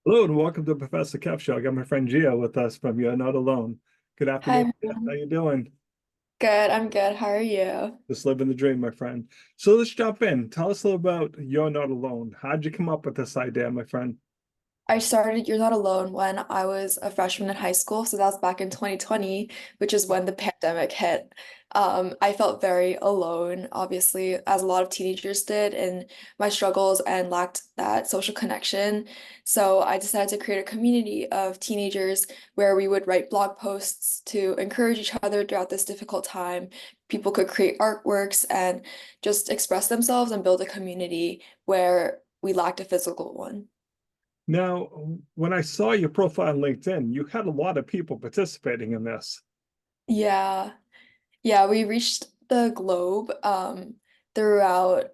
Hello and welcome to Professor Kev Show. I got my friend Gia with us from You're Not Alone. Good Hi, afternoon, Gia. How everyone. you doing? Good. I'm good. How are you? Just living the dream, my friend. So let's jump in. Tell us a little about You're Not Alone. How'd you come up with this idea, my friend? I started You're Not Alone when I was a freshman in high school. So that was back in 2020, which is when the pandemic hit. I felt very alone, obviously, as a lot of teenagers did, in my struggles and lacked that social connection. So I decided to create a community of teenagers where we would write blog posts to encourage each other throughout this difficult time. People could create artworks and just express themselves and build a community where we lacked a physical one. Now, when I saw your profile on LinkedIn, you had a lot of people participating in this. Yeah. Yeah, we reached the globe throughout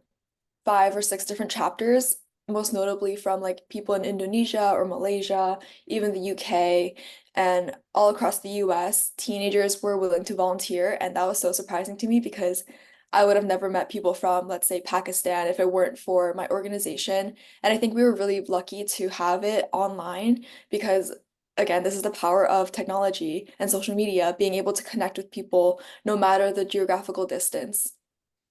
5 or 6 different chapters, most notably from like people in Indonesia or Malaysia, even the UK, and all across the US. Teenagers were willing to volunteer, and that was so surprising to me because I would have never met people from, let's say, Pakistan if it weren't for my organization. And I think we were really lucky to have it online because, again, this is the power of technology and social media, being able to connect with people no matter the geographical distance.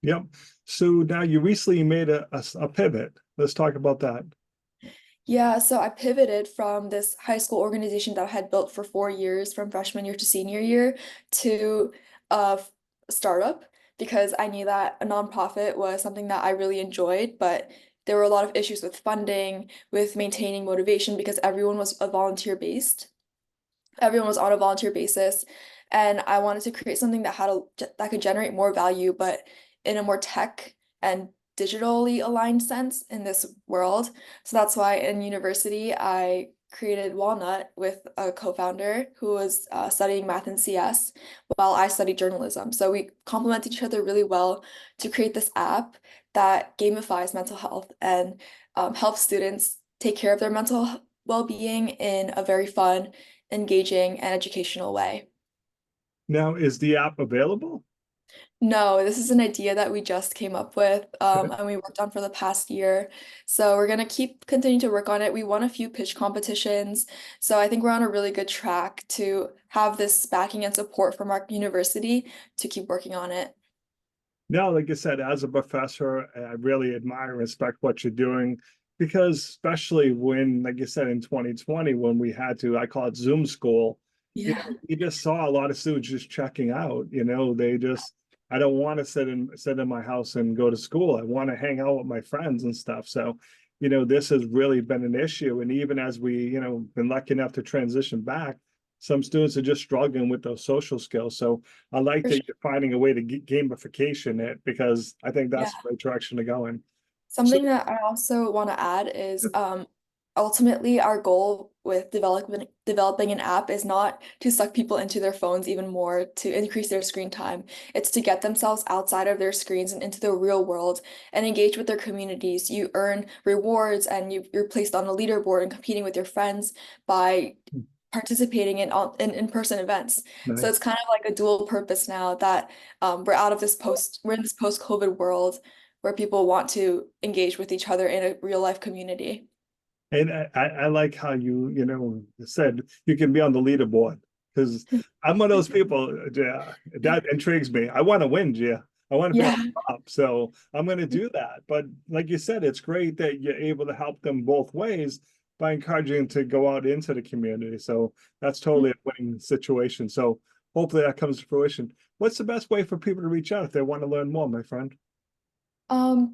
Yep. So now you recently made a pivot. Let's talk about that. Yeah, so I pivoted from this high school organization that I had built for 4 years, from freshman year to senior year, to a startup because I knew that a nonprofit was something that I really enjoyed, but there were a lot of issues with funding, with maintaining motivation because everyone was a volunteer based. Everyone was on a volunteer basis, and I wanted to create something that could generate more value, but in a more tech and digitally aligned sense in this world. So that's why in university I created Walnut with a co-founder who was studying math and CS while I studied journalism. So we complement each other really well to create this app that gamifies mental health and helps students take care of their mental well-being in a very fun, engaging, and educational way. Now, is the app available? No, this is an idea that we just came up with, and we worked on for the past year. So we're gonna keep continuing to work on it. We won a few pitch competitions, so I think we're on a really good track to have this backing and support from our university to keep working on it. Now, like I said, as a professor, I really admire and respect what you're doing because, especially when, like you said, in 2020, when we had to, I call it Zoom school, Yeah. you just saw a lot of students just checking out. They just, I don't want to sit in my house and go to school. I want to hang out with my friends and stuff. So, this has really been an issue. And even as we, been lucky enough to transition back, some students are just struggling with those social skills. So I like For that sure. you're finding a way to gamification it because I think Yeah. that's the right direction to go in. So, Something that I also want to add is ultimately our goal with developing an app is not to suck people into their phones even more to increase their screen time. It's to get themselves outside of their screens and into the real world and engage with their communities. You earn rewards and you're placed on a leaderboard and competing with your friends by participating in in-person events. So it's nice. kind of like a dual purpose now that we're in this post-COVID world where people want to engage with each other in a real life community. And I like how said you can be on the leaderboard because I'm one of those people, yeah, that intrigues me. I want to win, yeah. I want to be on Yeah, top. So I'm going to do that. But like you said, it's great that you're able to help them both ways by encouraging them to go out into the community. So that's totally a winning situation. So hopefully that comes to fruition. What's the best way for people to reach out if they want to learn more, my friend?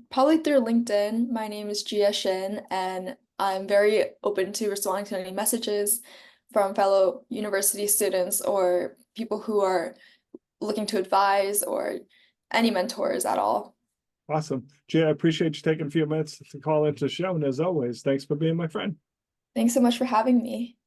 probably through LinkedIn. My name is Gia Shin, and I'm very open to responding to any messages from fellow university students or people who are looking to advise or any mentors at all. Awesome. Jay, I appreciate you taking a few minutes to call into the show. And as always, thanks for being my friend. Thanks so much for having me.